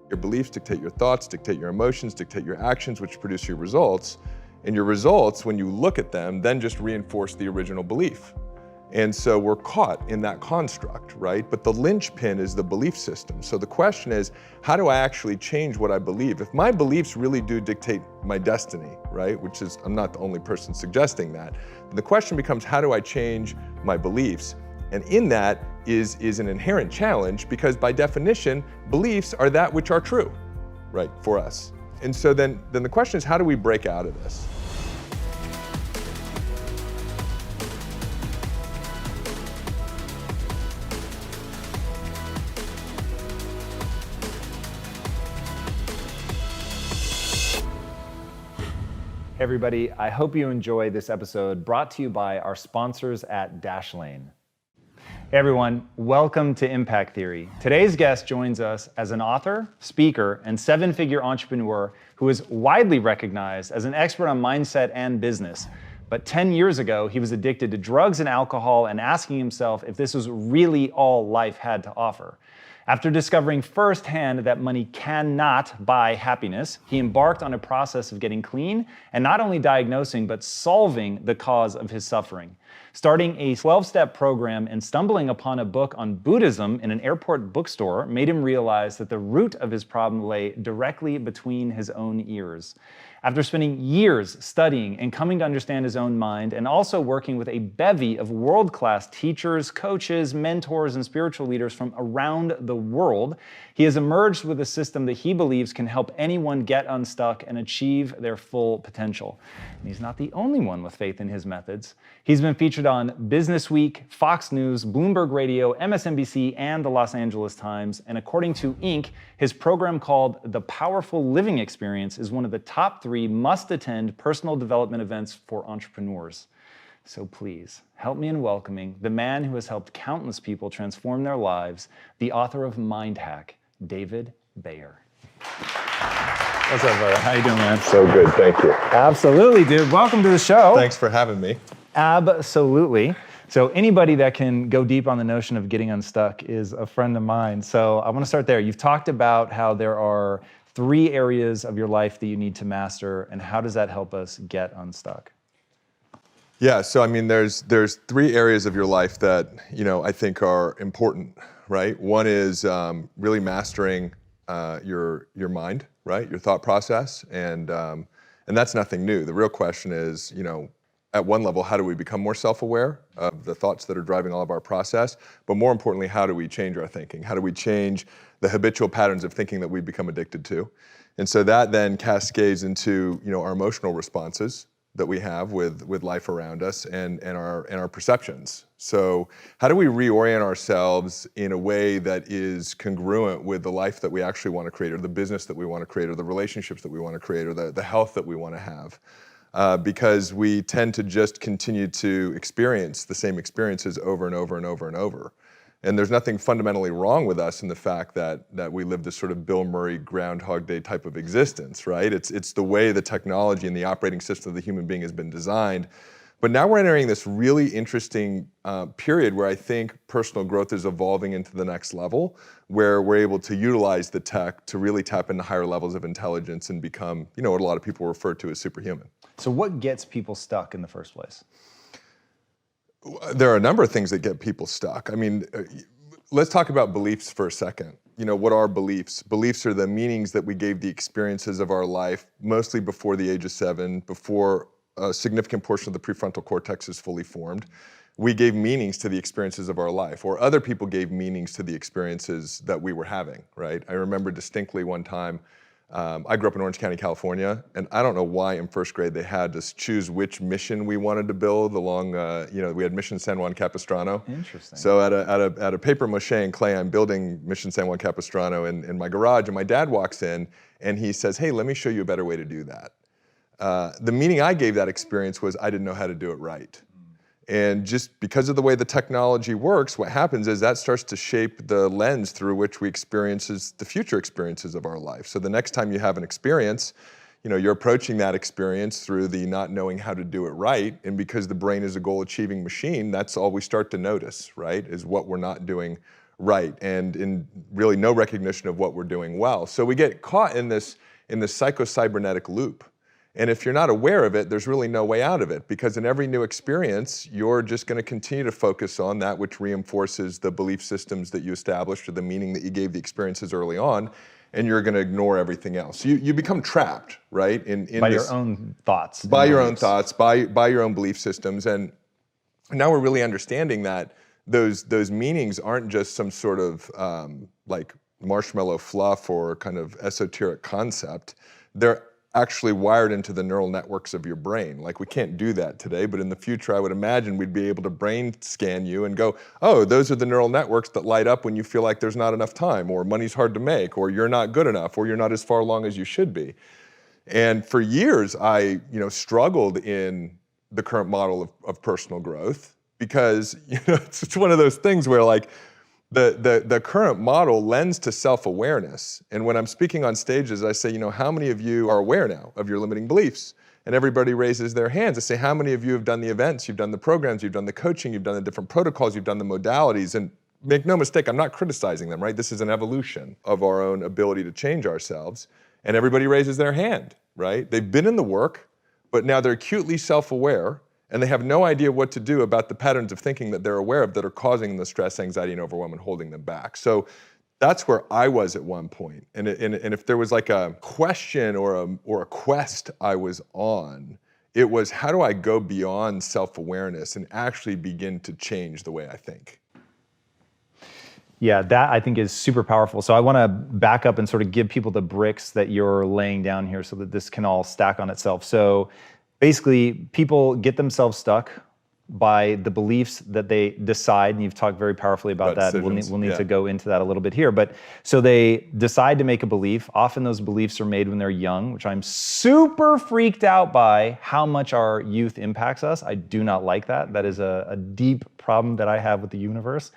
Your beliefs dictate your thoughts, dictate your emotions, dictate your actions, which produce your results. And your results, when you look at them, then just reinforce the original belief. And so we're caught in that construct, right? But the linchpin is the belief system. So the question is, how do I actually change what I believe? If my beliefs really do dictate my destiny, right? Which is, I'm not the only person suggesting that. The question becomes, how do I change my beliefs? And in that is an inherent challenge, because by definition, beliefs are that which are true, right, for us. And so then the question is, how do we break out of this? Hey everybody, I hope you enjoy this episode brought to you by our sponsors at Dashlane. Hey everyone, welcome to Impact Theory. Today's guest joins us as an author, speaker, and seven-figure entrepreneur who is widely recognized as an expert on mindset and business. But 10 years ago, he was addicted to drugs and alcohol and asking himself if this was really all life had to offer. After discovering firsthand that money cannot buy happiness, he embarked on a process of getting clean and not only diagnosing, but solving the cause of his suffering. Starting a 12-step program and stumbling upon a book on Buddhism in an airport bookstore made him realize that the root of his problem lay directly between his own ears. After spending years studying and coming to understand his own mind, and also working with a bevy of world-class teachers, coaches, mentors, and spiritual leaders from around the world, he has emerged with a system that he believes can help anyone get unstuck and achieve their full potential. And he's not the only one with faith in his methods. He's been featured on Business Week, Fox News, Bloomberg Radio, MSNBC, and the Los Angeles Times. And according to Inc., his program called The Powerful Living Experience is one of the top 3 must-attend personal development events for entrepreneurs. So please, help me in welcoming the man who has helped countless people transform their lives, the author of Mind Hack, David Bayer. What's up, brother? How you doing, man? So good, thank you. Absolutely, dude. Welcome to the show. Thanks for having me. Absolutely. So anybody that can go deep on the notion of getting unstuck is a friend of mine. So I want to start there. You've talked about how there are 3 areas of your life that you need to master, and how does that help us get unstuck? Yeah, so I mean, there's 3 areas of your life that, I think are important, right? One is really mastering your mind, right? Your thought process, and that's nothing new. The real question is, at one level, how do we become more self-aware of the thoughts that are driving all of our process? But more importantly, how do we change our thinking? How do we change the habitual patterns of thinking that we become addicted to? And so that then cascades into, our emotional responses that we have with life around us and our perceptions. So how do we reorient ourselves in a way that is congruent with the life that we actually want to create, or the business that we want to create, or the relationships that we want to create, or the health that we want to have? Because we tend to just continue to experience the same experiences over and over and over and over. And there's nothing fundamentally wrong with us in the fact that we live this sort of Bill Murray Groundhog Day type of existence, right? It's the way the technology and the operating system of the human being has been designed. But now we're entering this really interesting period where I think personal growth is evolving into the next level, where we're able to utilize the tech to really tap into higher levels of intelligence and become, what a lot of people refer to as superhuman. So what gets people stuck in the first place? There are a number of things that get people stuck. I mean, let's talk about beliefs for a second. What are beliefs? Beliefs are the meanings that we gave the experiences of our life, mostly before the age of 7, before a significant portion of the prefrontal cortex is fully formed. We gave meanings to the experiences of our life, or other people gave meanings to the experiences that we were having, right? I remember distinctly one time, I grew up in Orange County, California, and I don't know why in first grade they had us choose which mission we wanted to build along, we had Mission San Juan Capistrano. Interesting. So at a paper mache and clay, I'm building Mission San Juan Capistrano in my garage, and my dad walks in and he says, "Hey, let me show you a better way to do that." The meaning I gave that experience was I didn't know how to do it right. And just because of the way the technology works, what happens is that starts to shape the lens through which we experience the future experiences of our life. So the next time you have an experience, you're approaching that experience through the not knowing how to do it right. And because the brain is a goal-achieving machine, that's all we start to notice, right? Is what we're not doing right, and in really no recognition of what we're doing well. So we get caught in this psychocybernetic loop. And if you're not aware of it, there's really no way out of it, because in every new experience, you're just going to continue to focus on that which reinforces the belief systems that you established or the meaning that you gave the experiences early on, and you're going to ignore everything else. You become trapped, right? By your own thoughts. By your own thoughts, by your own belief systems. And now we're really understanding that those meanings aren't just some sort of like marshmallow fluff or kind of esoteric concept. They're actually wired into the neural networks of your brain. Like, we can't do that today, but in the future, I would imagine we'd be able to brain scan you and go, oh, those are the neural networks that light up when you feel like there's not enough time, or money's hard to make, or you're not good enough, or you're not as far along as you should be. And for years, I struggled in the current model of personal growth, because it's one of those things where, like, the current model lends to self-awareness. And when I'm speaking on stages, I say, how many of you are aware now of your limiting beliefs? And everybody raises their hands. I say, how many of you have done the events, you've done the programs, you've done the coaching, you've done the different protocols, you've done the modalities? And make no mistake, I'm not criticizing them, right? This is an evolution of our own ability to change ourselves. And everybody raises their hand, right? They've been in the work, but now they're acutely self-aware, and they have no idea what to do about the patterns of thinking that they're aware of that are causing the stress, anxiety, and overwhelm and holding them back. So that's where I was at one point. And if there was like a question or a quest I was on, it was, how do I go beyond self-awareness and actually begin to change the way I think? Yeah, that I think is super powerful. So I want to back up and sort of give people the bricks that you're laying down here so that this can all stack on itself. So basically, people get themselves stuck by the beliefs that they decide, and you've talked very powerfully about that. We'll need to go into that a little bit here. But so they decide to make a belief. Often those beliefs are made when they're young, which I'm super freaked out by how much our youth impacts us. I do not like that. That is a deep problem that I have with the universe.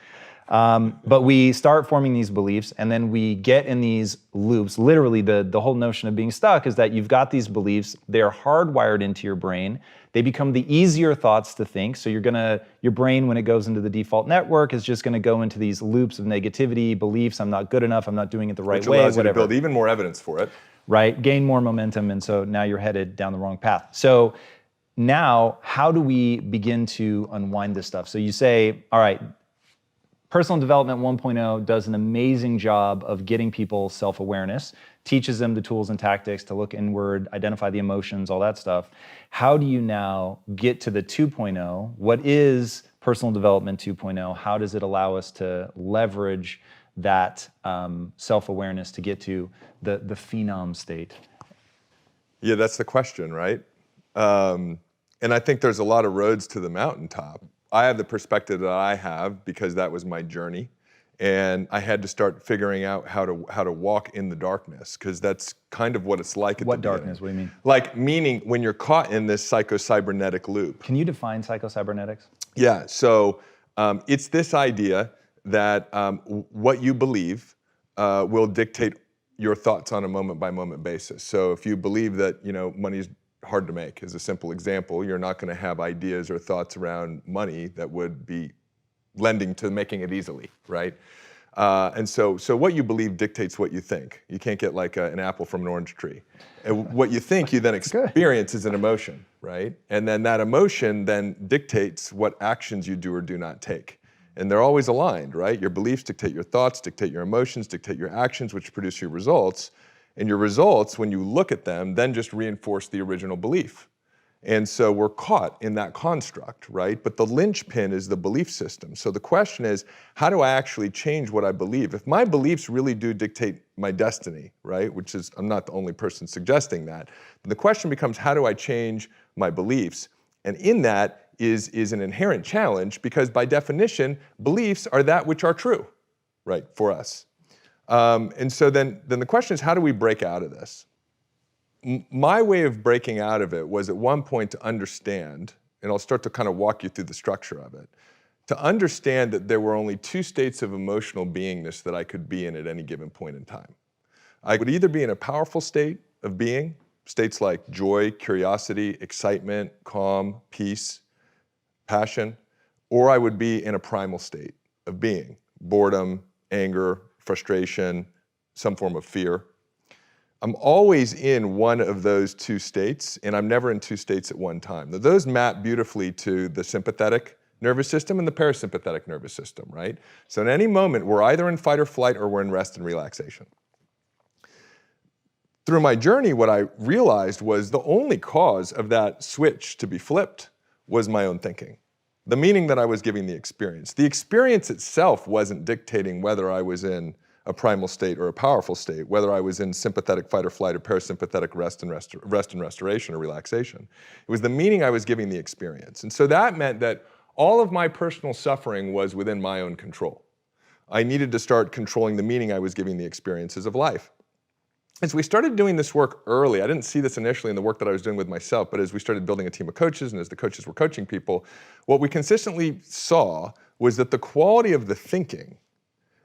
But we start forming these beliefs, and then we get in these loops. Literally, the whole notion of being stuck is that you've got these beliefs. They're hardwired into your brain. They become the easier thoughts to think. So your brain, when it goes into the default network, is just gonna go into these loops of negativity, beliefs. I'm not good enough. I'm not doing it the right way. Which allows you to build even more evidence for it. Right, gain more momentum, and so now you're headed down the wrong path. So now, how do we begin to unwind this stuff? So you say, all right, Personal Development 1.0 does an amazing job of getting people self-awareness, teaches them the tools and tactics to look inward, identify the emotions, all that stuff. How do you now get to the 2.0? What is Personal Development 2.0? How does it allow us to leverage that self-awareness to get to the phenom state? Yeah, that's the question, right? And I think there's a lot of roads to the mountaintop. I have the perspective that I have because that was my journey, and I had to start figuring out how to walk in the darkness, because that's kind of what it's like at the beginning. What darkness? What do you mean? Like, meaning when you're caught in this psychocybernetic loop. Can you define psychocybernetics? Yeah, so it's this idea that what you believe will dictate your thoughts on a moment-by-moment basis. So if you believe that money's hard to make, as a simple example, you're not going to have ideas or thoughts around money that would be lending to making it easily, right? And so what you believe dictates what you think. You can't get like an apple from an orange tree. And what you think you then experience is an emotion, right? And then that emotion then dictates what actions you do or do not take. And they're always aligned, right? Your beliefs dictate your thoughts, dictate your emotions, dictate your actions, which produce your results. And your results, when you look at them, then just reinforce the original belief. And so we're caught in that construct, right? But the linchpin is the belief system. So the question is, how do I actually change what I believe? If my beliefs really do dictate my destiny, right? Which is, I'm not the only person suggesting that. The question becomes, how do I change my beliefs? And in that is an inherent challenge, because by definition, beliefs are that which are true, right, for us. And so then the question is, how do we break out of this? My way of breaking out of it was at one point to understand, and I'll start to kind of walk you through the structure of it, to understand that there were only two states of emotional beingness that I could be in at any given point in time. I would either be in a powerful state of being, states like joy, curiosity, excitement, calm, peace, passion, or I would be in a primal state of being, boredom, anger, frustration, some form of fear. I'm always in one of those two states, and I'm never in two states at one time. Now, those map beautifully to the sympathetic nervous system and the parasympathetic nervous system, right? So at any moment, we're either in fight or flight or we're in rest and relaxation. Through my journey, what I realized was the only cause of that switch to be flipped was my own thinking. The meaning that I was giving the experience. The experience itself wasn't dictating whether I was in a primal state or a powerful state, whether I was in sympathetic fight or flight or parasympathetic rest and restoration or relaxation. It was the meaning I was giving the experience. And so that meant that all of my personal suffering was within my own control. I needed to start controlling the meaning I was giving the experiences of life. As we started doing this work early, I didn't see this initially in the work that I was doing with myself, but as we started building a team of coaches and as the coaches were coaching people, what we consistently saw was that the quality of the thinking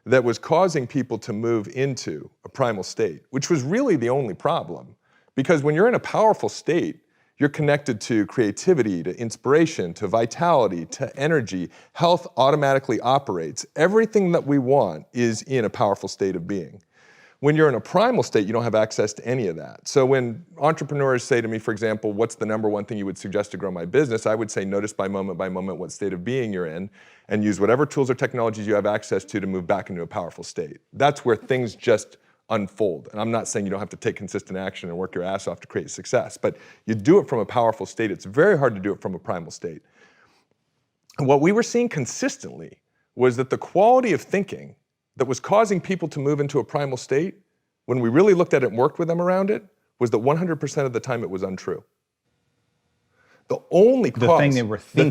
that was causing people to move into a primal state, which was really the only problem. Because when you're in a powerful state, you're connected to creativity, to inspiration, to vitality, to energy. Health automatically operates. Everything that we want is in a powerful state of being. When you're in a primal state, you don't have access to any of that. So when entrepreneurs say to me, for example, what's the number one thing you would suggest to grow my business? I would say notice by moment what state of being you're in and use whatever tools or technologies you have access to move back into a powerful state. That's where things just unfold. And I'm not saying you don't have to take consistent action and work your ass off to create success, but you do it from a powerful state. It's very hard to do it from a primal state. And what we were seeing consistently was that the quality of thinking that was causing people to move into a primal state, when we really looked at it and worked with them around it, was that 100% of the time it was untrue. The only cause, the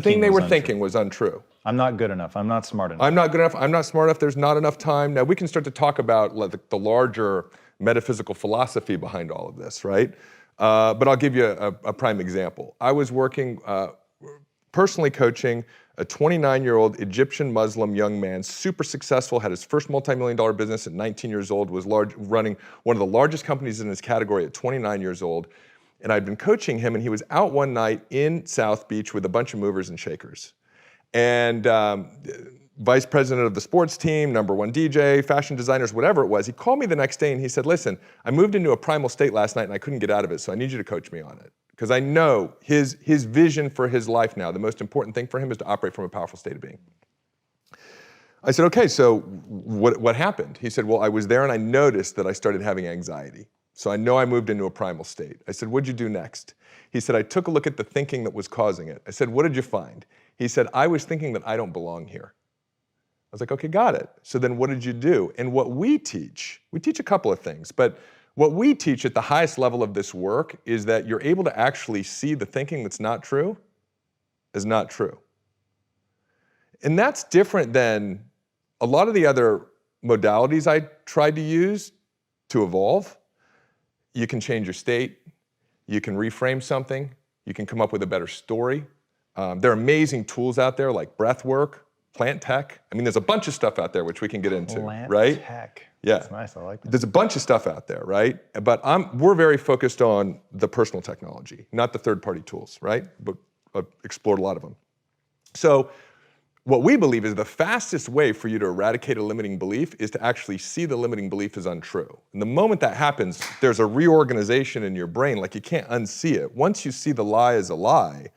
thing they were thinking was untrue. I'm not good enough. I'm not smart enough. I'm not good enough. I'm not smart enough. There's not enough time. Now we can start to talk about the larger metaphysical philosophy behind all of this, right? But I'll give you a prime example. I was working, personally coaching a 29-year-old Egyptian Muslim young man, super successful, had his first multi-million-dollar business at 19 years old, was running one of the largest companies in his category at 29 years old. And I'd been coaching him, and he was out one night in South Beach with a bunch of movers and shakers. And vice president of the sports team, number one DJ, fashion designers, whatever it was, he called me the next day and he said, listen, I moved into a primal state last night and I couldn't get out of it, so I need you to coach me on it. Because I know his vision for his life now, the most important thing for him is to operate from a powerful state of being. I said, okay, so what happened? He said, well, I was there and I noticed that I started having anxiety. So I know I moved into a primal state. I said, what'd you do next? He said, I took a look at the thinking that was causing it. I said, what did you find? He said, I was thinking that I don't belong here. I was like, okay, got it. So then what did you do? And what we teach a couple of things, but what we teach at the highest level of this work is that you're able to actually see the thinking that's not true as not true. And that's different than a lot of the other modalities I tried to use to evolve. You can change your state, you can reframe something, you can come up with a better story. There are amazing tools out there like breath work, plant tech. I mean, there's a bunch of stuff out there which we can get into, plant right? Tech. Yeah. That's nice, I like that. There's a bunch of stuff out there, right? But we're very focused on the personal technology, not the third-party tools, right? But I've explored a lot of them. So what we believe is the fastest way for you to eradicate a limiting belief is to actually see the limiting belief as untrue. And the moment that happens, there's a reorganization in your brain, like you can't unsee it. Once you see the lie as a lie,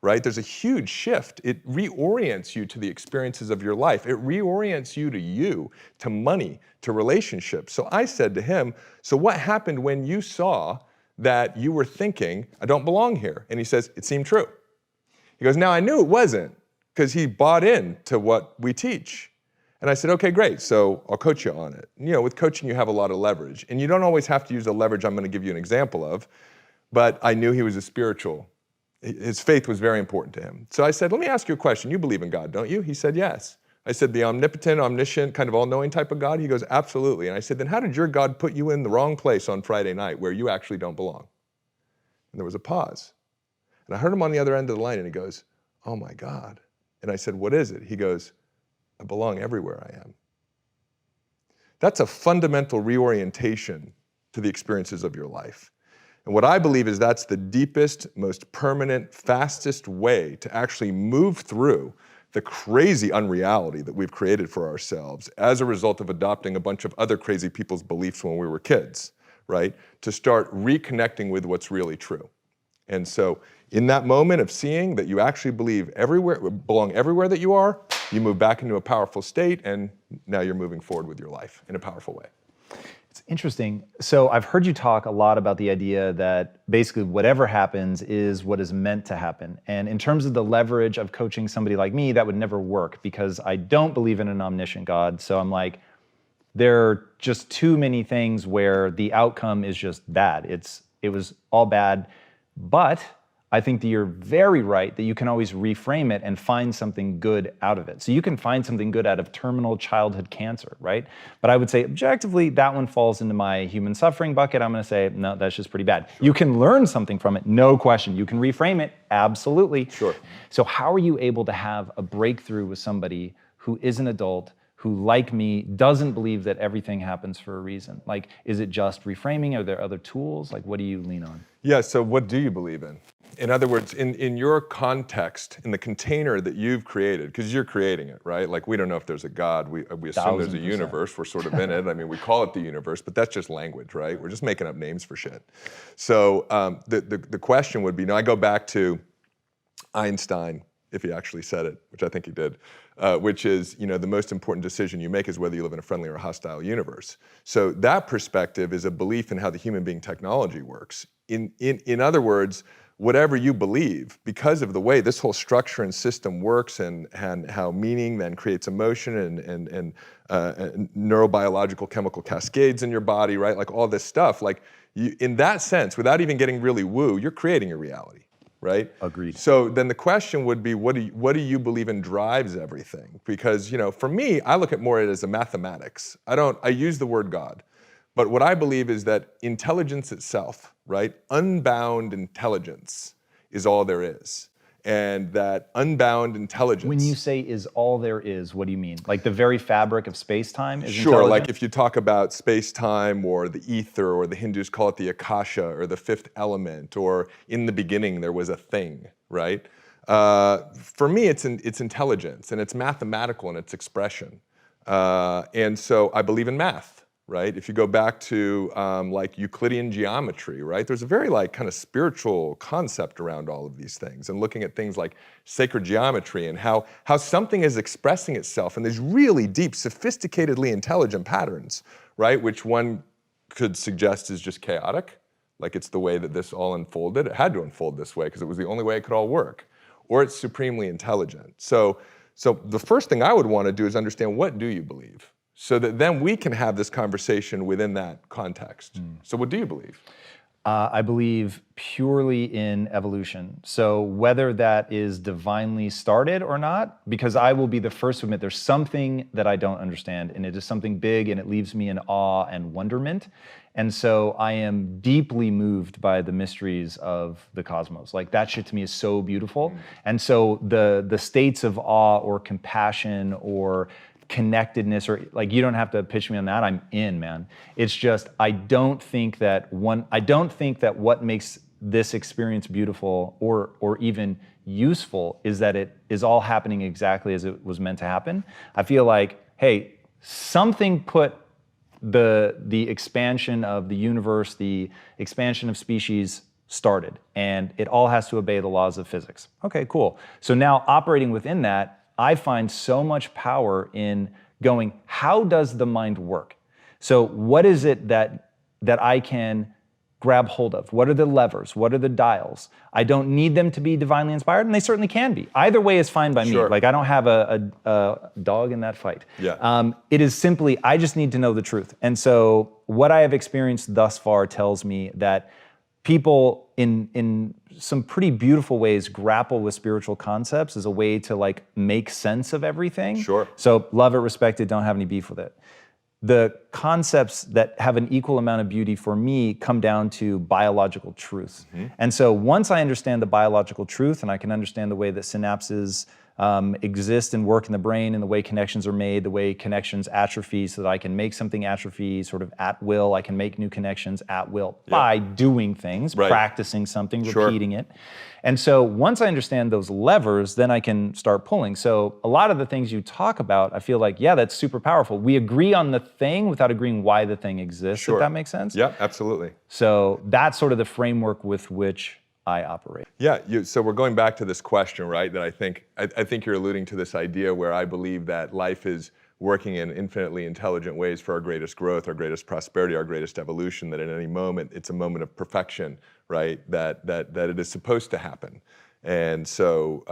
right, there's a huge shift. It reorients you to the experiences of your life. It reorients you, to money, to relationships. So I said to him, so what happened when you saw that you were thinking, I don't belong here? And he says, it seemed true. He goes, now I knew it wasn't, because he bought in to what we teach. And I said, okay, great, so I'll coach you on it. You know, with coaching, you have a lot of leverage. And you don't always have to use the leverage I'm gonna give you an example of, but I knew he was a spiritual. His faith was very important to him. So I said, let me ask you a question. You believe in God, don't you? He said, yes. I said, the omnipotent, omniscient, kind of all-knowing type of God? He goes, absolutely. And I said, then how did your God put you in the wrong place on Friday night where you actually don't belong? And there was a pause. And I heard him on the other end of the line and he goes, oh my God. And I said, what is it? He goes, I belong everywhere I am. That's a fundamental reorientation to the experiences of your life. And what I believe is that's the deepest, most permanent, fastest way to actually move through the crazy unreality that we've created for ourselves as a result of adopting a bunch of other crazy people's beliefs when we were kids, right? To start reconnecting with what's really true. And so in that moment of seeing that you actually believe belong everywhere that you are, you move back into a powerful state, and now you're moving forward with your life in a powerful way. It's interesting. So I've heard you talk a lot about the idea that basically whatever happens is what is meant to happen. And in terms of the leverage of coaching somebody like me, that would never work because I don't believe in an omniscient God. So I'm like, there are just too many things where the outcome is just bad. It was all bad. But I think that you're very right that you can always reframe it and find something good out of it. So you can find something good out of terminal childhood cancer, right? But I would say objectively, that one falls into my human suffering bucket. I'm gonna say, no, that's just pretty bad. Sure. You can learn something from it, no question. You can reframe it, absolutely. Sure. So how are you able to have a breakthrough with somebody who is an adult, who, like me, doesn't believe that everything happens for a reason? Like, is it just reframing? Are there other tools? Like, what do you lean on? Yeah, so what do you believe in? In other words, in your context, in the container that you've created, because you're creating it, right? Like, we don't know if there's a God. We assume there's a universe. We're sort of in it. I mean, we call it the universe, but that's just language, right? We're just making up names for shit. So the question would be, now I go back to Einstein, if he actually said it, which I think he did, which is, the most important decision you make is whether you live in a friendly or a hostile universe. So that perspective is a belief in how the human being technology works. In other words, whatever you believe, because of the way this whole structure and system works and how meaning then creates emotion and neurobiological chemical cascades in your body, right? Like all this stuff, like in that sense, without even getting really woo, you're creating a reality, right? Agreed. So then the question would be, what do you believe in drives everything? Because, for me, I look at more as a mathematics. I use the word God. But what I believe is that intelligence itself, right? Unbound intelligence is all there is. And that unbound intelligence. When you say is all there is, what do you mean? Like the very fabric of space-time is Sure, intelligent? like if you talk about space-time or the ether, or the Hindus call it the Akasha or the fifth element, or in the beginning there was a thing, right? For me, it's intelligence, and it's mathematical in its expression. And so I believe in math. Right? If you go back to like Euclidean geometry, right? There's a very kind of spiritual concept around all of these things, and looking at things like sacred geometry and how something is expressing itself in these really deep, sophisticatedly intelligent patterns, right? Which one could suggest is just chaotic, like it's the way that this all unfolded. It had to unfold this way because it was the only way it could all work, or it's supremely intelligent. So the first thing I would want to do is understand, what do you believe? So that then we can have this conversation within that context. So what do you believe? I believe purely in evolution. So whether that is divinely started or not, because I will be the first to admit there's something that I don't understand, and it is something big, and it leaves me in awe and wonderment. And so I am deeply moved by the mysteries of the cosmos. Like, that shit to me is so beautiful. And so the states of awe or compassion or connectedness, or like, you don't have to pitch me on that, I'm in, man. It's just, I don't think that what makes this experience beautiful or even useful is that it is all happening exactly as it was meant to happen. I feel like, hey, something put the expansion of the universe, the expansion of species started, and it all has to obey the laws of physics. Okay, cool. So now operating within that, I find so much power in going, how does the mind work? So what is it that I can grab hold of? What are the levers? What are the dials? I don't need them to be divinely inspired, and they certainly can be. Either way is fine by me. Like, I don't have a dog in that fight. Yeah. It is simply, I just need to know the truth. And so what I have experienced thus far tells me that people in some pretty beautiful ways grapple with spiritual concepts as a way to make sense of everything. Sure. So love it, respect it, don't have any beef with it. The concepts that have an equal amount of beauty for me come down to biological truth. And so once I understand the biological truth, and I can understand the way that synapses exist and work in the brain and the way connections are made, the way connections atrophy, so that I can make something atrophy sort of at will. I can make new connections at will by doing things, practicing something, repeating it. And so once I understand those levers, then I can start pulling. So a lot of the things you talk about, I feel like, yeah, that's super powerful. We agree on the thing without agreeing why the thing exists, if that makes sense. Yeah, absolutely. So that's sort of the framework with which I operate. Yeah, so we're going back to this question, right? That I think you're alluding to this idea where I believe that life is working in infinitely intelligent ways for our greatest growth, our greatest prosperity, our greatest evolution, that at any moment it's a moment of perfection, right? That it is supposed to happen. And so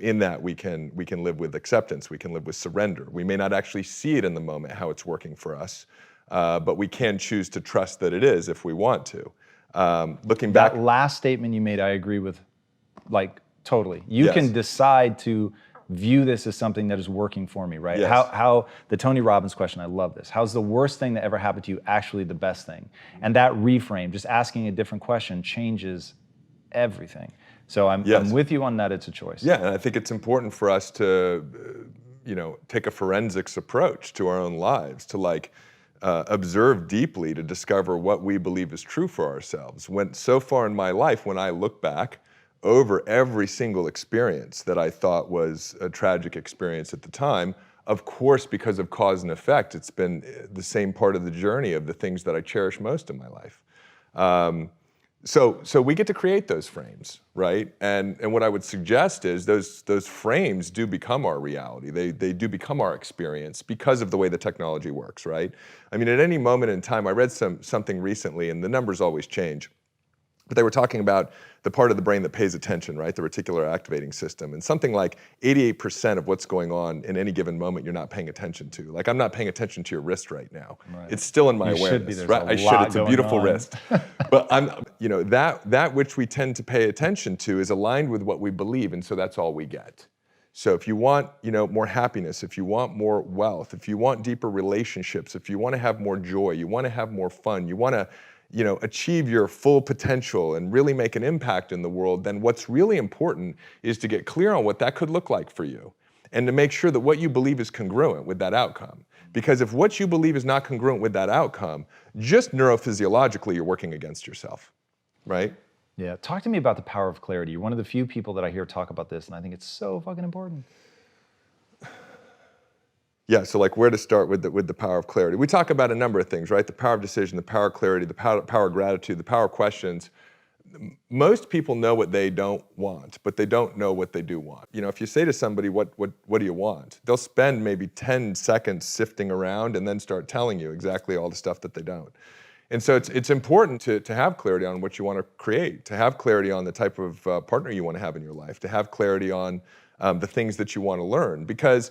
in that we can live with acceptance, we can live with surrender. We may not actually see it in the moment how it's working for us, but we can choose to trust that it is if we want to. Looking back, that last statement you made, I agree with, like, totally. You can decide to view this as something that is working for me, right? How the Tony Robbins question, I love this. How's the worst thing that ever happened to you actually the best thing? And that reframe, just asking a different question, changes everything. So I'm with you on that. It's a choice. Yeah, and I think it's important for us to, take a forensics approach to our own lives, to observe deeply to discover what we believe is true for ourselves. So far in my life, when I look back over every single experience that I thought was a tragic experience at the time, of course, because of cause and effect, it's been the same part of the journey of the things that I cherish most in my life. So we get to create those frames, right? And what I would suggest is those frames do become our reality. They do become our experience because of the way the technology works, right? I mean, at any moment in time, I read something recently, and the numbers always change, but they were talking about the part of the brain that pays attention, right? The reticular activating system. And something like 88% of what's going on in any given moment you're not paying attention to. Like, I'm not paying attention to your wrist right now. Right. It's still in my awareness, right? I should. It's a beautiful wrist. But that which we tend to pay attention to is aligned with what we believe, and so that's all we get. So if you want, more happiness, if you want more wealth, if you want deeper relationships, if you want to have more joy, you want to have more fun, you want to achieve your full potential and really make an impact in the world, then what's really important is to get clear on what that could look like for you and to make sure that what you believe is congruent with that outcome. Because if what you believe is not congruent with that outcome, just neurophysiologically, you're working against yourself, right? Yeah, talk to me about the power of clarity. You're one of the few people that I hear talk about this, and I think it's so fucking important. Yeah, so where to start with the power of clarity? We talk about a number of things, right? The power of decision, the power of clarity, the power of gratitude, the power of questions. Most people know what they don't want, but they don't know what they do want. If you say to somebody, what do you want? They'll spend maybe 10 seconds sifting around and then start telling you exactly all the stuff that they don't. And so it's important to have clarity on what you want to create, to have clarity on the type of partner you want to have in your life, to have clarity on the things that you want to learn. Because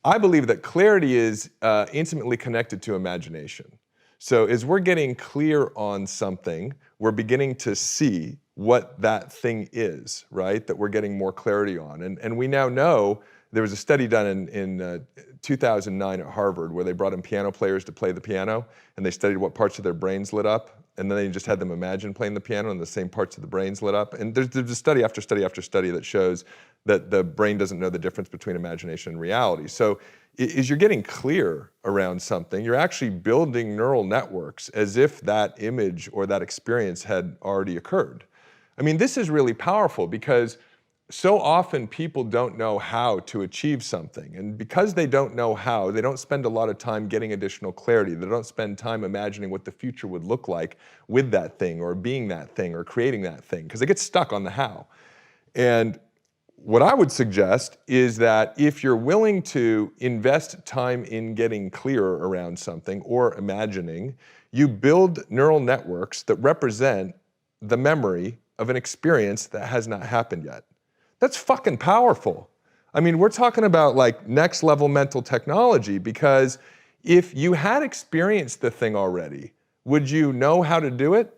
I believe that clarity is intimately connected to imagination. So as we're getting clear on something, we're beginning to see what that thing is, right? That we're getting more clarity on. And we now know, there was a study done in 2009 at Harvard where they brought in piano players to play the piano, and they studied what parts of their brains lit up, and then they just had them imagine playing the piano and the same parts of the brains lit up. And there's a study after study after study that shows that the brain doesn't know the difference between imagination and reality. So as you're getting clear around something, you're actually building neural networks as if that image or that experience had already occurred. I mean, this is really powerful because so often people don't know how to achieve something. And because they don't know how, they don't spend a lot of time getting additional clarity. They don't spend time imagining what the future would look like with that thing or being that thing or creating that thing, because they get stuck on the how. And what I would suggest is that if you're willing to invest time in getting clearer around something or imagining, you build neural networks that represent the memory of an experience that has not happened yet. That's fucking powerful. I mean, we're talking about next level mental technology, because if you had experienced the thing already, would you know how to do it?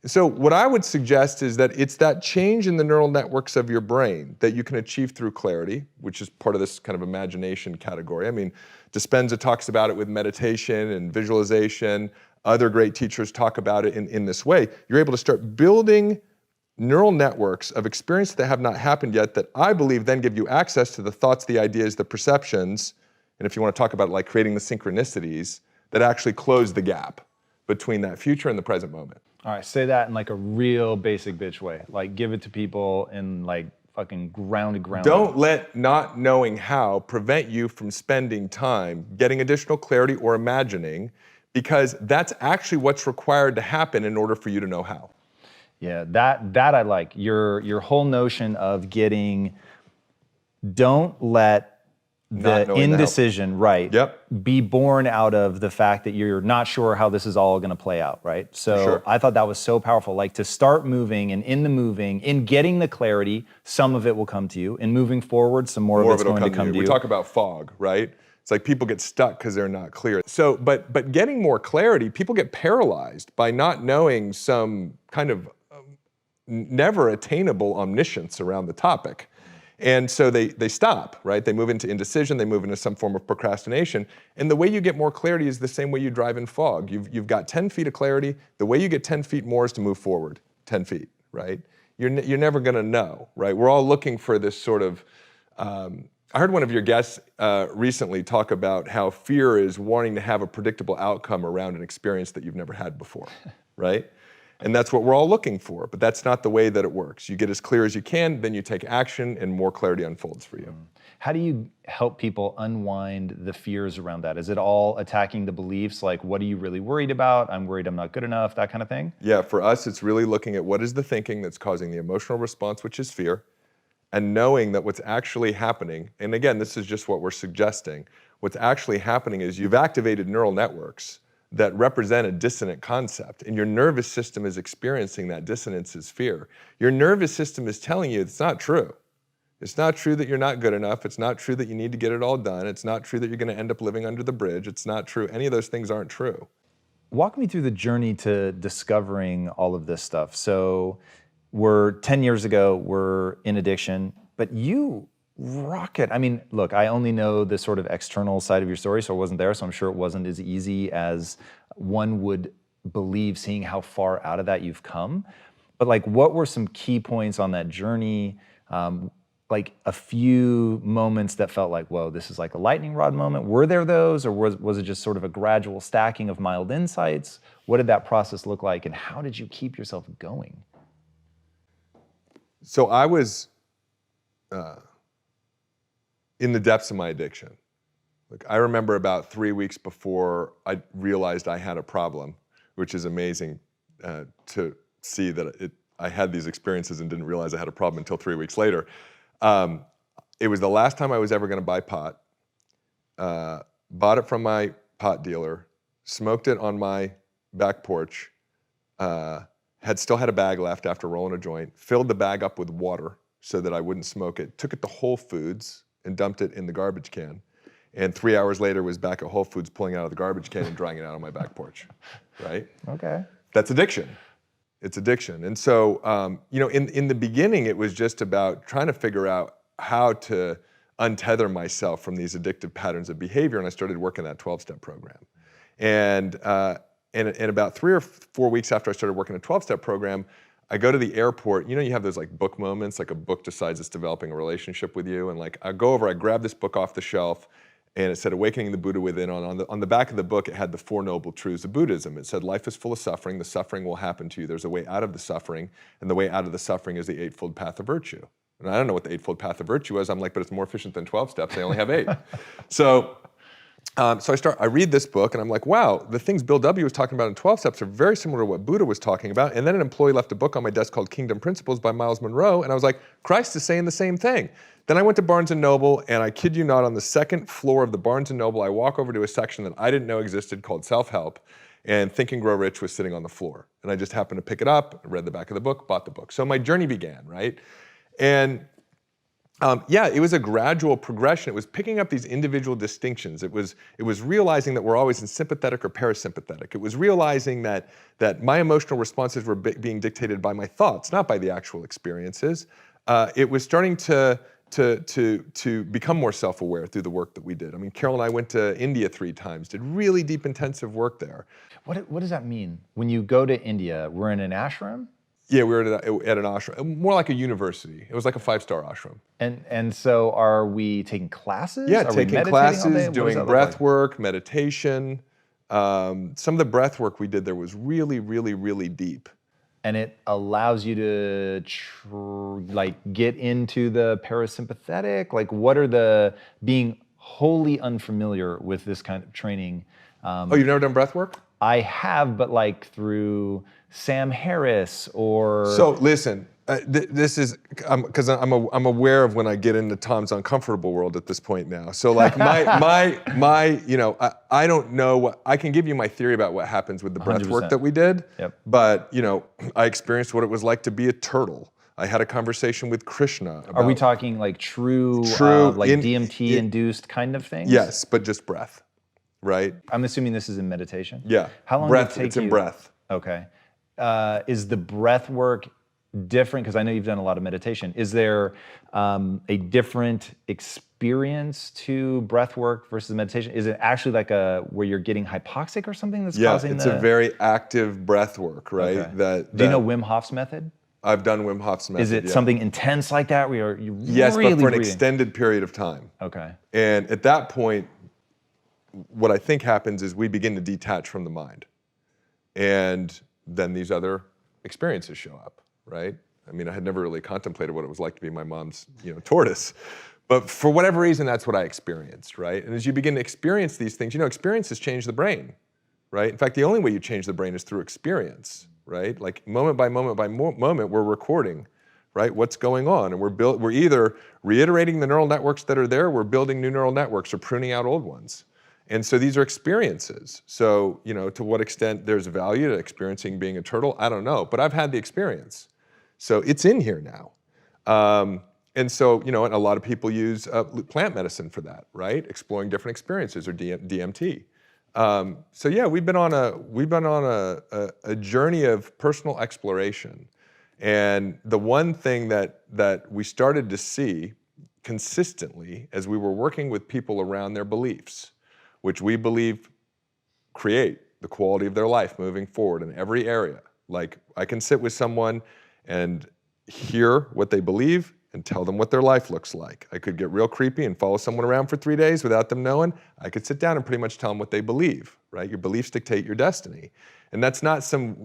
So what I would suggest is that it's that change in the neural networks of your brain that you can achieve through clarity, which is part of this kind of imagination category. I mean, Dispenza talks about it with meditation and visualization. Other great teachers talk about it in this way. You're able to start building neural networks of experience that have not happened yet that I believe then give you access to the thoughts, the ideas, the perceptions, and if you want to talk about like creating the synchronicities that actually close the gap between that future and the present moment. All right, say that in like a real basic bitch way. Like give it to people in like fucking grounded. Don't let not knowing how prevent you from spending time getting additional clarity or imagining, because that's actually what's required to happen in order for you to know how. Yeah, that I like. Your whole notion of getting, don't let the indecision, right, be born out of the fact that you're not sure how this is all going to play out, right? So I thought that was so powerful. Like to start moving, and in the moving, in getting the clarity, some of it will come to you. In moving forward, some more of it's going to come to you. We talk about fog, right? It's like people get stuck because they're not clear. So, but getting more clarity, people get paralyzed by not knowing some kind of never attainable omniscience around the topic. And so they stop, right? They move into indecision, they move into some form of procrastination. And the way you get more clarity is the same way you drive in fog. You've got 10 feet of clarity. The way you get 10 feet more is to move forward 10 feet, right? You're never gonna know, right? We're all looking for this sort of, I heard one of your guests recently talk about how fear is wanting to have a predictable outcome around an experience that you've never had before, right? And that's what we're all looking for, but that's not the way that it works. You get as clear as you can, then you take action, and more clarity unfolds for you. How do you help people unwind the fears around that? Is it all attacking the beliefs, like what are you really worried about? I'm worried I'm not good enough, that kind of thing? Yeah, for us, it's really looking at what is the thinking that's causing the emotional response, which is fear, and knowing that what's actually happening, and again, this is just what we're suggesting, what's actually happening is you've activated neural networks that represent a dissonant concept, and your nervous system is experiencing that dissonance as fear. Your nervous system is telling you it's not true. It's not true that you're not good enough. It's not true that you need to get it all done. It's not true that you're going to end up living under the bridge. It's not true. Any of those things aren't true. Walk me through the journey to discovering all of this stuff. So we're 10 years ago, we're in addiction, but you rock it. I mean, look, I only know the sort of external side of your story, so I wasn't there, so I'm sure it wasn't as easy as one would believe, seeing how far out of that you've come. But like, what were some key points on that journey? Like a few moments that felt like, whoa, this is like a lightning rod moment. Were there those, or was it just sort of a gradual stacking of mild insights? What did that process look like, and how did you keep yourself going? So I was in the depths of my addiction. Like, I remember about 3 weeks before I realized I had a problem, which is amazing to see that I had these experiences and didn't realize I had a problem until 3 weeks later. It was the last time I was ever gonna buy pot. Bought it from my pot dealer, smoked it on my back porch, still had a bag left after rolling a joint, filled the bag up with water so that I wouldn't smoke it, took it to Whole Foods and dumped it in the garbage can. And 3 hours later was back at Whole Foods pulling it out of the garbage can and drying it out on my back porch, right? Okay. That's addiction. It's addiction. And so, in the beginning, it was just about trying to figure out how to untether myself from these addictive patterns of behavior, and I started working that 12-step program. And about 3 or 4 weeks after I started working a 12-step program, I go to the airport. You have those like book moments, like a book decides it's developing a relationship with you, and like I go over, I grab this book off the shelf, and it said Awakening the Buddha Within. On the back of the book, it had the 4 Noble Truths of Buddhism. It said life is full of suffering, the suffering will happen to you. There's a way out of the suffering, and the way out of the suffering is the Eightfold Path of Virtue. And I don't know what the Eightfold Path of Virtue is. I'm like, but it's more efficient than 12 steps. They only have 8. So I read this book, and I'm like, wow, the things Bill W. was talking about in 12 steps are very similar to what Buddha was talking about. And then an employee left a book on my desk called Kingdom Principles by Miles Monroe, and I was like, Christ is saying the same thing. Then I went to Barnes & Noble, and I kid you not, on the second floor of the Barnes & Noble, I walk over to a section that I didn't know existed called Self-Help, and Think and Grow Rich was sitting on the floor. And I just happened to pick it up, read the back of the book, bought the book. So my journey began, right? And it was a gradual progression. It was picking up these individual distinctions. It was realizing that we're always in sympathetic or parasympathetic. It was realizing that my emotional responses were being dictated by my thoughts, not by the actual experiences. It was starting to become more self-aware through the work that we did. I mean, Carol and I went to India 3 times, did really deep, intensive work there. What does that mean? When you go to India, we're in an ashram? Yeah, we were at an ashram, more like a university. It was like a 5-star ashram. And so are we taking classes? Yeah, Are we taking meditating all day? classes, What does doing that look breath like? work, meditation. Some of the breath work we did there was really, really, really deep. And it allows you to like get into the parasympathetic. Like, what are the being wholly unfamiliar with this kind of training? Oh, you've never done breath work? I have, but like through Sam Harris or So listen, this is because I'm aware of when I get into Tom's uncomfortable world at this point now. So like my you know I don't know what I can give you my theory about what happens with the breath work 100%. that we did. Yep. But you know I experienced what it was like to be a turtle. I had a conversation with Krishna. Are we about- talking like true like in- DMT induced kind of things? Yes, but just breath, right? I'm assuming this is in meditation. Yeah. How long breath, did it take it's in you? breath. Okay. Is the breath work different? Because I know you've done a lot of meditation. Is there a different experience to breath work versus meditation? Is it actually like where you're getting hypoxic or something that's Yeah, causing it's the... a very active breath work, right? Okay. Do you know Wim Hof's method? I've done Wim Hof's method. Is it yeah. something intense like that where you're Yes, really but for an breathing? extended period of time. Okay. And at that point, what I think happens is we begin to detach from the mind. And then these other experiences show up, right? I mean, I had never really contemplated what it was like to be my mom's, tortoise. But for whatever reason, that's what I experienced, right? And as you begin to experience these things, experiences change the brain, right? In fact, the only way you change the brain is through experience, right? Like moment by moment by moment, we're recording, right? What's going on? And we're either reiterating the neural networks that are there, we're building new neural networks or pruning out old ones. And so these are experiences. So, to what extent there's value to experiencing being a turtle, I don't know, but I've had the experience. So it's in here now. And so, and a lot of people use plant medicine for that, right? Exploring different experiences or DMT. So yeah, we've been on a journey of personal exploration. And the one thing that we started to see consistently as we were working with people around their beliefs, which we believe create the quality of their life moving forward in every area. Like I can sit with someone and hear what they believe and tell them what their life looks like. I could get real creepy and follow someone around for 3 days without them knowing. I could sit down and pretty much tell them what they believe, right? Your beliefs dictate your destiny. And that's not some,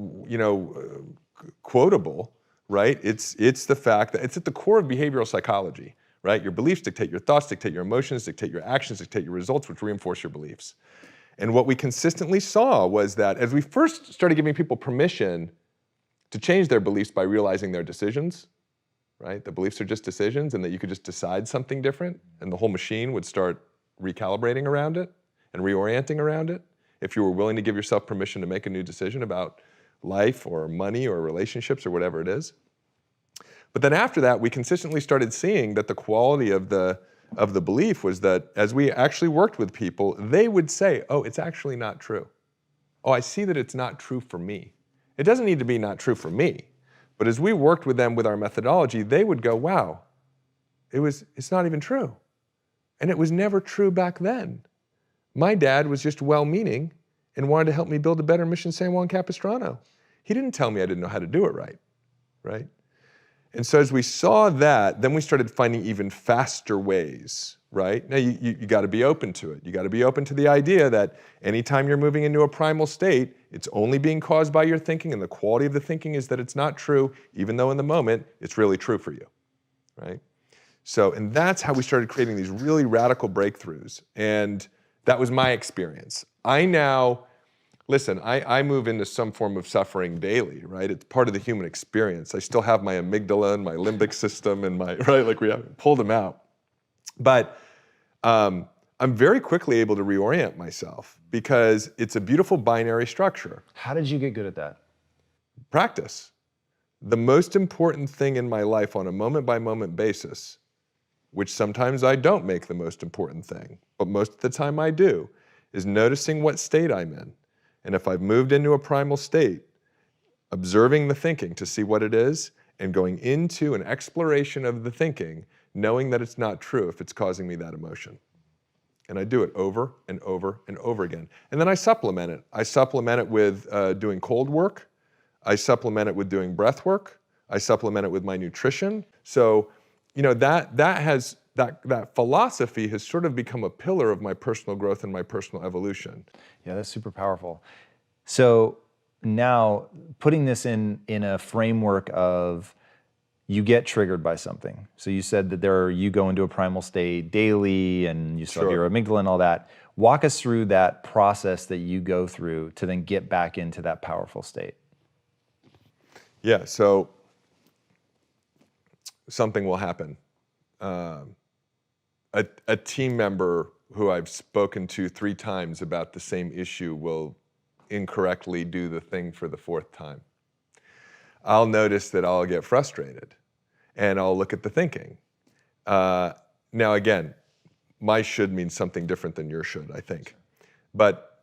quotable, right? It's the fact that it's at the core of behavioral psychology, right? Your beliefs dictate your thoughts, dictate your emotions, dictate your actions, dictate your results, which reinforce your beliefs. And what we consistently saw was that as we first started giving people permission to change their beliefs by realizing their decisions, right? The beliefs are just decisions and that you could just decide something different and the whole machine would start recalibrating around it and reorienting around it. If you were willing to give yourself permission to make a new decision about life or money or relationships or whatever it is. But then after that, we consistently started seeing that the quality of the belief was that as we actually worked with people, they would say, oh, it's actually not true. Oh, I see that it's not true for me. It doesn't need to be not true for me. But as we worked with them with our methodology, they would go, wow, it's not even true. And it was never true back then. My dad was just well-meaning and wanted to help me build a better Mission San Juan Capistrano. He didn't tell me I didn't know how to do it right? And so as we saw that, then we started finding even faster ways, right? Now you got to be open to it. You got to be open to the idea that anytime you're moving into a primal state, it's only being caused by your thinking, and the quality of the thinking is that it's not true, even though in the moment it's really true for you, right? So, and that's how we started creating these really radical breakthroughs. And that was my experience. Listen, I move into some form of suffering daily, right? It's part of the human experience. I still have my amygdala and my limbic system and right? Like we haven't pulled them out. But I'm very quickly able to reorient myself because it's a beautiful binary structure. How did you get good at that? Practice. The most important thing in my life on a moment-by-moment basis, which sometimes I don't make the most important thing, but most of the time I do, is noticing what state I'm in. And if I've moved into a primal state, observing the thinking to see what it is and going into an exploration of the thinking, knowing that it's not true if it's causing me that emotion. And I do it over and over and over again. And then I supplement it. I supplement it with doing cold work. I supplement it with doing breath work. I supplement it with my nutrition. So, that philosophy has sort of become a pillar of my personal growth and my personal evolution. Yeah, that's super powerful. So now putting this in a framework of you get triggered by something. So you said that you go into a primal state daily and you still have your amygdala and all that. Walk us through that process that you go through to then get back into that powerful state. Yeah, so something will happen. A team member who I've spoken to 3 times about the same issue will incorrectly do the thing for the 4th time. I'll notice that I'll get frustrated and I'll look at the thinking. Now again, my should means something different than your should, I think. But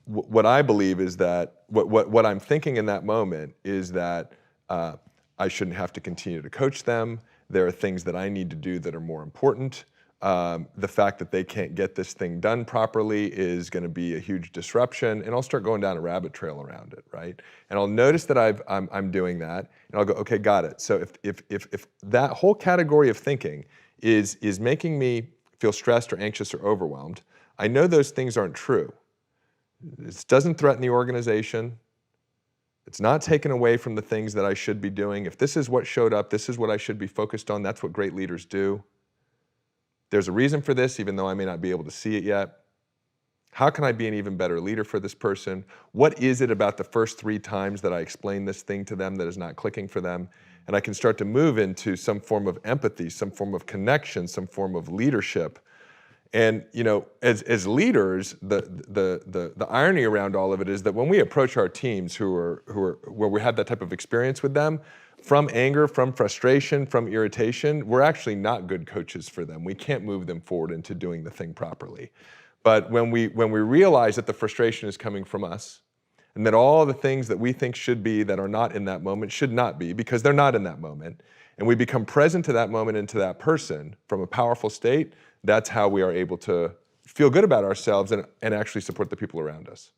what I believe is that what I'm thinking in that moment is that I shouldn't have to continue to coach them. There are things that I need to do that are more important. The fact that they can't get this thing done properly is going to be a huge disruption, and I'll start going down a rabbit trail around it, right? And I'll notice that I'm doing that, and I'll go, okay, got it. So if that whole category of thinking is making me feel stressed or anxious or overwhelmed, I know those things aren't true. It doesn't threaten the organization. It's not taken away from the things that I should be doing. If this is what showed up, this is what I should be focused on. That's what great leaders do. There's a reason for this, even though I may not be able to see it yet. How can I be an even better leader for this person? What is it about the first 3 times that I explain this thing to them that is not clicking for them? And I can start to move into some form of empathy, some form of connection, some form of leadership. And as leaders, the irony around all of it is that when we approach our teams where we have that type of experience with them, from anger, from frustration, from irritation, we're actually not good coaches for them. We can't move them forward into doing the thing properly. But when we realize that the frustration is coming from us, and that all the things that we think should be that are not in that moment should not be because they're not in that moment, and we become present to that moment and to that person from a powerful state, that's how we are able to feel good about ourselves and actually support the people around us.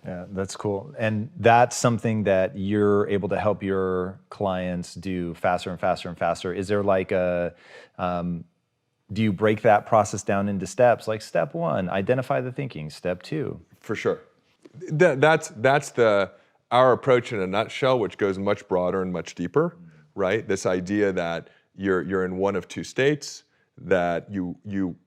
Yeah, that's cool. And that's something that you're able to help your clients do faster and faster and faster. Is there like do you break that process down into steps? Like step 1, identify the thinking. Step 2. For sure. That's our approach in a nutshell, which goes much broader and much deeper, right? This idea that you're in one of 2 states, that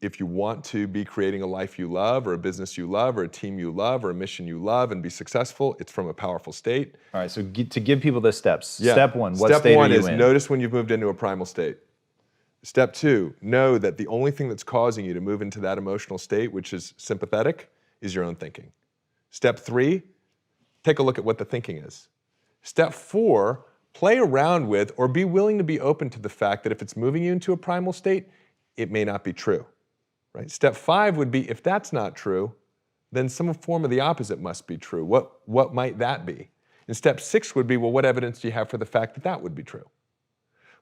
if you want to be creating a life you love or a business you love or a team you love or a mission you love and be successful, it's from a powerful state. All right, so to give people the steps. Yeah. Step 1, what Step state one are you is in? notice when you've moved into a primal state. Step 2, know that the only thing that's causing you to move into that emotional state, which is sympathetic, is your own thinking. Step 3, take a look at what the thinking is. Step 4, play around with or be willing to be open to the fact that if it's moving you into a primal state, it may not be true, right? Step 5 would be, if that's not true, then some form of the opposite must be true. What might that be? And step 6 would be, well, what evidence do you have for the fact that that would be true?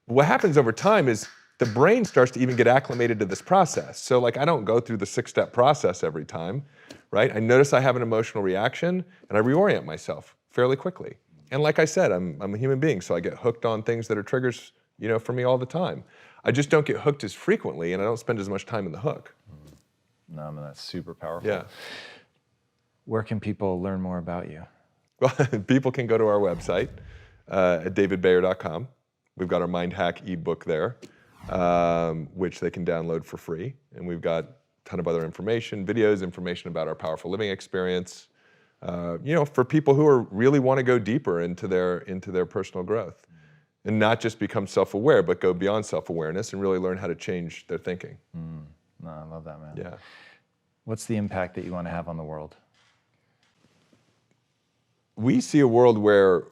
What happens over time is the brain starts to even get acclimated to this process. So like I don't go through the 6-step process every time, right? I notice I have an emotional reaction and I reorient myself fairly quickly. And like I said, I'm a human being, so I get hooked on things that are triggers, for me all the time. I just don't get hooked as frequently, and I don't spend as much time in the hook. No, man, that's super powerful. Yeah. Where can people learn more about you? Well, people can go to our website at davidbayer.com. We've got our Mind Hack ebook there, which they can download for free. And we've got a ton of other information, videos, information about our powerful living experience, for people who really want to go deeper into their personal growth. And not just become self-aware, but go beyond self-awareness and really learn how to change their thinking. No, I love that, man. Yeah. What's the impact that you want to have on the world? We see a world where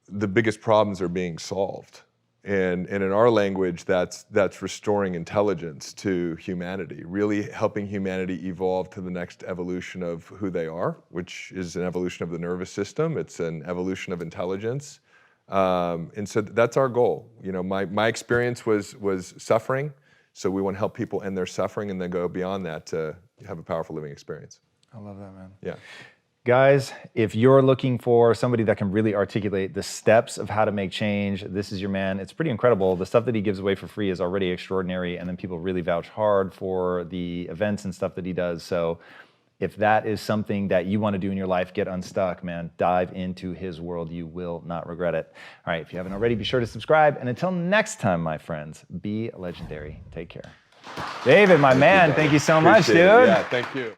the biggest problems are being solved. And in our language, that's restoring intelligence to humanity, really helping humanity evolve to the next evolution of who they are, which is an evolution of the nervous system. It's an evolution of intelligence. And so that's our goal. My experience was suffering, so we want to help people end their suffering and then go beyond that to have a powerful living experience. I love that, man. Yeah. Guys, if you're looking for somebody that can really articulate the steps of how to make change, this is your man. It's pretty incredible. The stuff that he gives away for free is already extraordinary, and then people really vouch hard for the events and stuff that he does. So if that is something that you want to do in your life, get unstuck, man. Dive into his world. You will not regret it. All right, if you haven't already, be sure to subscribe. And until next time, my friends, be legendary. Take care. David, my man, thank you so much, dude. Yeah, thank you.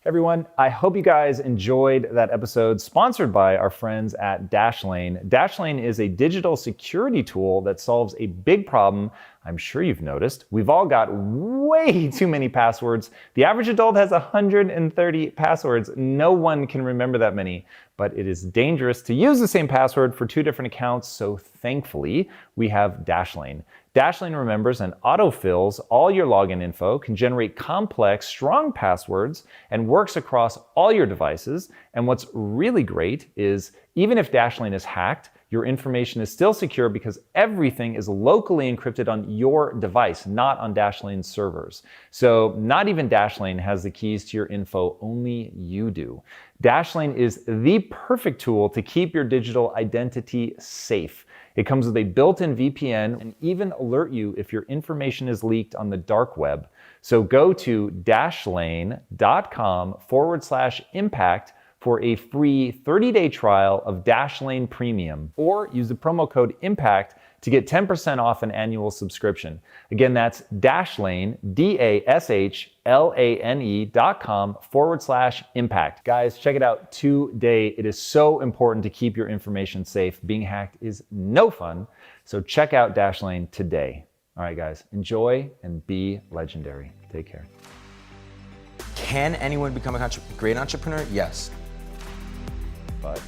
Everyone, I hope you guys enjoyed that episode sponsored by our friends at Dashlane. Dashlane is a digital security tool that solves a big problem I'm sure you've noticed. We've all got way too many passwords. The average adult has 130 passwords. No one can remember that many, but it is dangerous to use the same password for two different accounts, so thankfully, we have Dashlane. Dashlane remembers and autofills all your login info, can generate complex, strong passwords, and works across all your devices. And what's really great is even if Dashlane is hacked, your information is still secure because everything is locally encrypted on your device, not on Dashlane's servers. So not even Dashlane has the keys to your info, only you do. Dashlane is the perfect tool to keep your digital identity safe. It comes with a built-in VPN and even alert you if your information is leaked on the dark web. So go to dashlane.com/impact for a free 30-day trial of Dashlane Premium, or use the promo code IMPACT to get 10% off an annual subscription. Again, that's Dashlane, dashlane.com/impact. Guys, check it out today. It is so important to keep your information safe. Being hacked is no fun, so check out Dashlane today. All right, guys, enjoy and be legendary. Take care. Can anyone become a great entrepreneur? Yes. But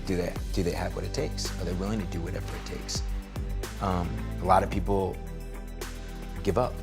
Do they have what it takes? Are they willing to do whatever it takes? A lot of people give up.